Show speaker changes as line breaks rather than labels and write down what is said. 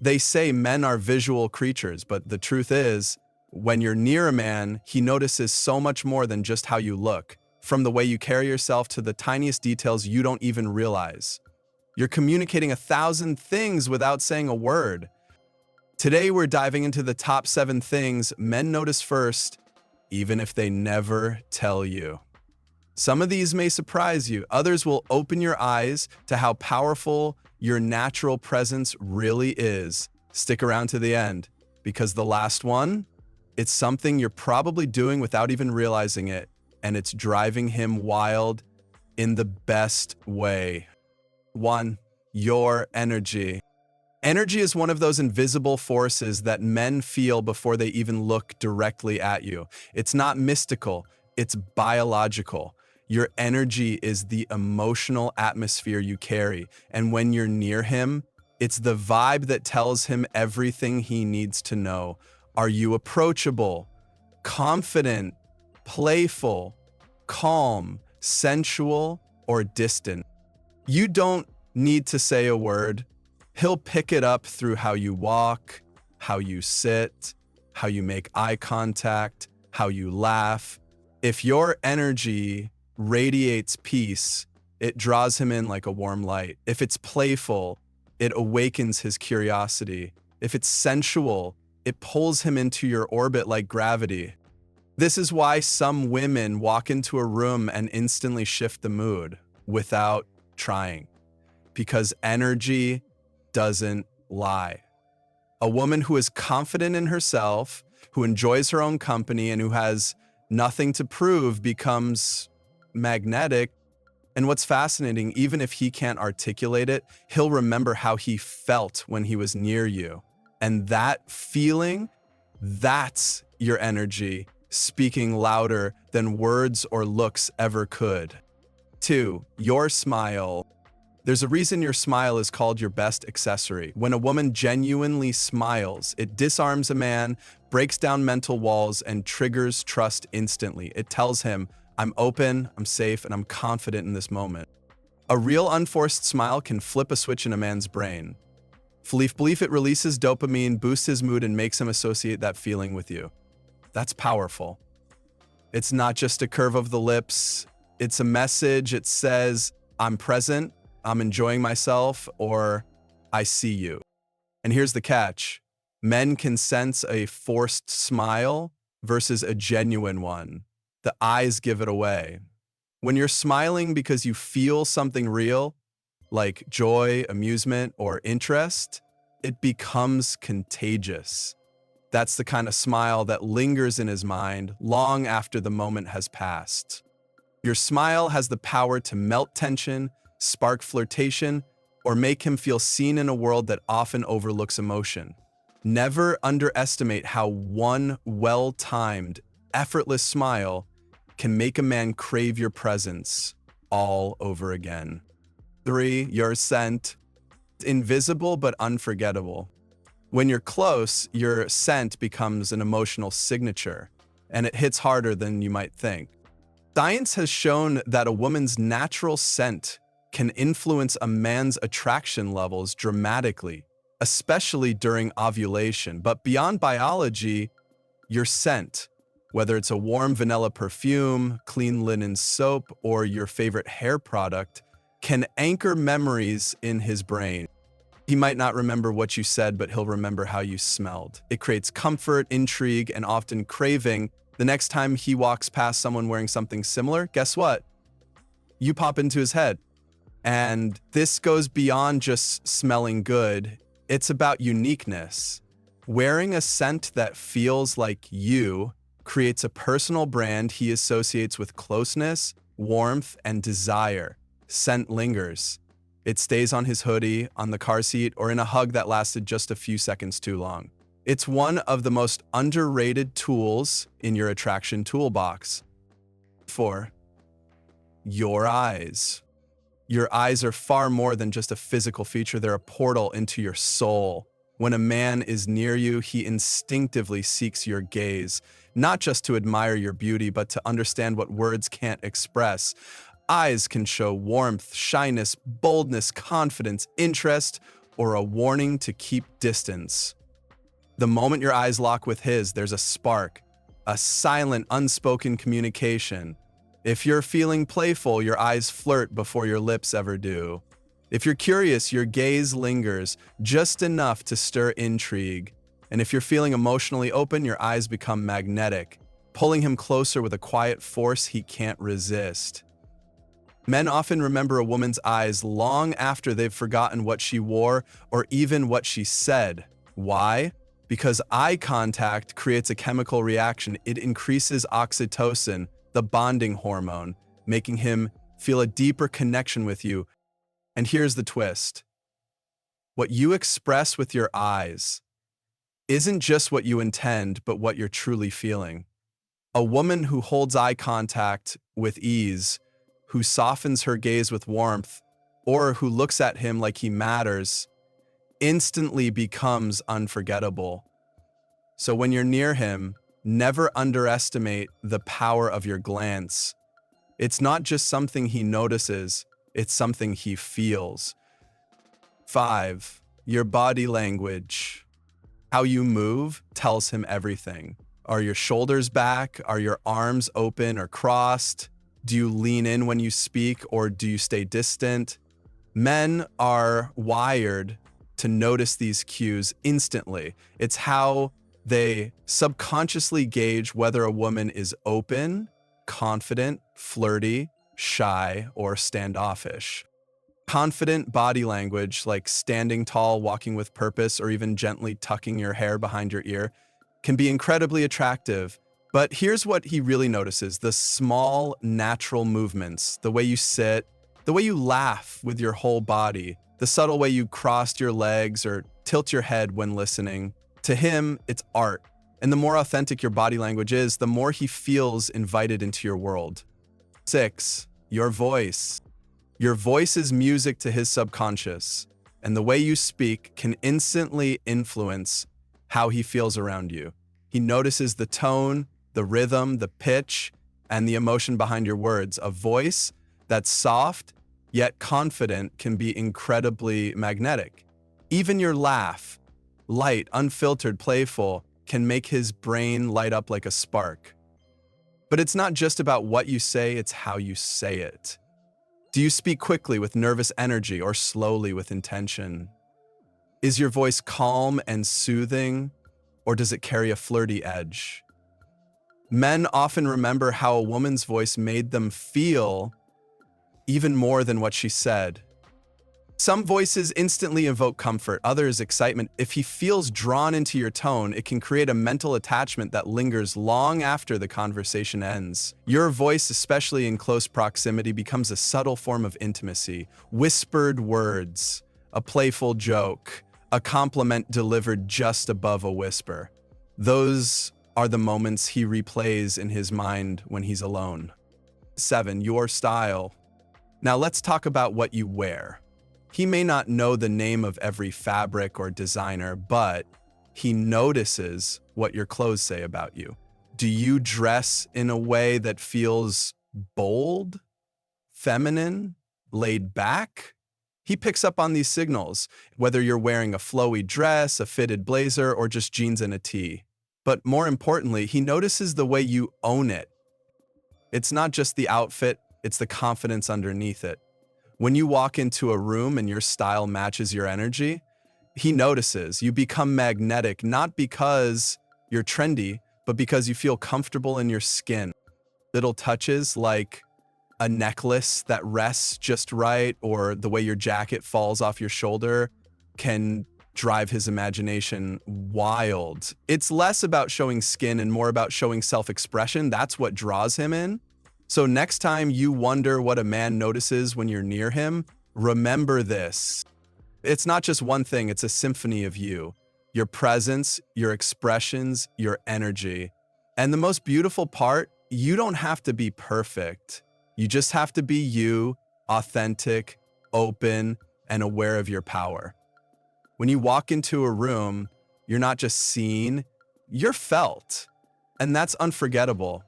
They say men are visual creatures, but the truth is, when you're near a man, he notices so much more than just how you look, from the way you carry yourself to the tiniest details you don't even realize. You're communicating 1,000 things without saying a word. Today, we're diving into the top 7 things men notice first, even if they never tell you. Some of these may surprise you, others will open your eyes to how powerful your natural presence really is. Stick around to the end, because the last one, it's something you're probably doing without even realizing it, and it's driving him wild in the best way. 1. Your energy. Energy is one of those invisible forces that men feel before they even look directly at you. It's not mystical, it's biological. Your energy is the emotional atmosphere you carry, and when you're near him, it's the vibe that tells him everything he needs to know. Are you approachable, confident, playful, calm, sensual, or distant? You don't need to say a word. He'll pick it up through how you walk, how you sit, how you make eye contact, how you laugh. If your energy radiates peace, it draws him in like a warm light. If it's playful, it awakens his curiosity. If it's sensual, it pulls him into your orbit like gravity. This is why some women walk into a room and instantly shift the mood without trying, because energy doesn't lie. A woman who is confident in herself, who enjoys her own company, and who has nothing to prove becomes magnetic. And what's fascinating, even if he can't articulate it, he'll remember how he felt when he was near you. And that feeling, that's your energy speaking louder than words or looks ever could. 2. Your smile. There's a reason your smile is called your best accessory. When a woman genuinely smiles, it disarms a man, breaks down mental walls, and triggers trust instantly. It tells him, I'm open, I'm safe, and I'm confident in this moment. A real unforced smile can flip a switch in a man's brain. Belief it releases dopamine, boosts his mood, and makes him associate that feeling with you. That's powerful. It's not just a curve of the lips, it's a message. It says, I'm present, I'm enjoying myself, or I see you. And here's the catch. Men can sense a forced smile versus a genuine one. The eyes give it away. When you're smiling because you feel something real, like joy, amusement, or interest, it becomes contagious. That's the kind of smile that lingers in his mind long after the moment has passed. Your smile has the power to melt tension, spark flirtation, or make him feel seen in a world that often overlooks emotion. Never underestimate how one well-timed, effortless smile can make a man crave your presence all over again. 3. Your scent. Invisible but unforgettable. When you're close, your scent becomes an emotional signature, and it hits harder than you might think. Science has shown that a woman's natural scent can influence a man's attraction levels dramatically, especially during ovulation. But beyond biology, your scent, whether it's a warm vanilla perfume, clean linen soap, or your favorite hair product, can anchor memories in his brain. He might not remember what you said, but he'll remember how you smelled. It creates comfort, intrigue, and often craving. The next time he walks past someone wearing something similar, guess what? You pop into his head. And this goes beyond just smelling good. It's about uniqueness. Wearing a scent that feels like you creates a personal brand he associates with closeness, warmth, and desire. Scent lingers. It stays on his hoodie, on the car seat, or in a hug that lasted just a few seconds too long. It's one of the most underrated tools in your attraction toolbox. 4. Your eyes. Your eyes are far more than just a physical feature. They're a portal into your soul. When a man is near you, he instinctively seeks your gaze, not just to admire your beauty, but to understand what words can't express. Eyes can show warmth, shyness, boldness, confidence, interest, or a warning to keep distance. The moment your eyes lock with his, there's a spark, a silent, unspoken communication. If you're feeling playful, your eyes flirt before your lips ever do. If you're curious, your gaze lingers just enough to stir intrigue. And if you're feeling emotionally open, your eyes become magnetic, pulling him closer with a quiet force he can't resist. Men often remember a woman's eyes long after they've forgotten what she wore or even what she said. Why? Because eye contact creates a chemical reaction. It increases oxytocin, the bonding hormone, making him feel a deeper connection with you. And here's the twist. What you express with your eyes isn't just what you intend, but what you're truly feeling. A woman who holds eye contact with ease, who softens her gaze with warmth, or who looks at him like he matters, instantly becomes unforgettable. So when you're near him, never underestimate the power of your glance. It's not just something he notices, it's something he feels. 5. Your body language. How you move tells him everything. Are your shoulders back? Are your arms open or crossed? Do you lean in when you speak or do you stay distant? Men are wired to notice these cues instantly. It's how they subconsciously gauge whether a woman is open, confident, flirty, shy, or standoffish. Confident body language, like standing tall, walking with purpose, or even gently tucking your hair behind your ear, can be incredibly attractive. But here's what he really notices: the small, natural movements, the way you sit, the way you laugh with your whole body, the subtle way you cross your legs or tilt your head when listening. To him, it's art. And the more authentic your body language is, the more he feels invited into your world. 6. Your voice. Your voice is music to his subconscious, and the way you speak can instantly influence how he feels around you. He notices the tone, the rhythm, the pitch, and the emotion behind your words. A voice that's soft yet confident can be incredibly magnetic. Even your laugh, light, unfiltered, playful, can make his brain light up like a spark. But it's not just about what you say, it's how you say it. Do you speak quickly with nervous energy or slowly with intention? Is your voice calm and soothing, or does it carry a flirty edge? Men often remember how a woman's voice made them feel even more than what she said. Some voices instantly evoke comfort, others excitement. If he feels drawn into your tone, it can create a mental attachment that lingers long after the conversation ends. Your voice, especially in close proximity, becomes a subtle form of intimacy. Whispered words, a playful joke, a compliment delivered just above a whisper. Those are the moments he replays in his mind when he's alone. 7. Your style. Now let's talk about what you wear. He may not know the name of every fabric or designer, but he notices what your clothes say about you. Do you dress in a way that feels bold, feminine, laid back? He picks up on these signals, whether you're wearing a flowy dress, a fitted blazer, or just jeans and a tee. But more importantly, he notices the way you own it. It's not just the outfit, it's the confidence underneath it. When you walk into a room and your style matches your energy, he notices. You become magnetic, not because you're trendy, but because you feel comfortable in your skin. Little touches like a necklace that rests just right, or the way your jacket falls off your shoulder, can drive his imagination wild. It's less about showing skin and more about showing self-expression. That's what draws him in. So next time you wonder what a man notices when you're near him, remember this. It's not just one thing, it's a symphony of you. Your presence, your expressions, your energy. And the most beautiful part, you don't have to be perfect. You just have to be you, authentic, open, and aware of your power. When you walk into a room, you're not just seen, you're felt. And that's unforgettable.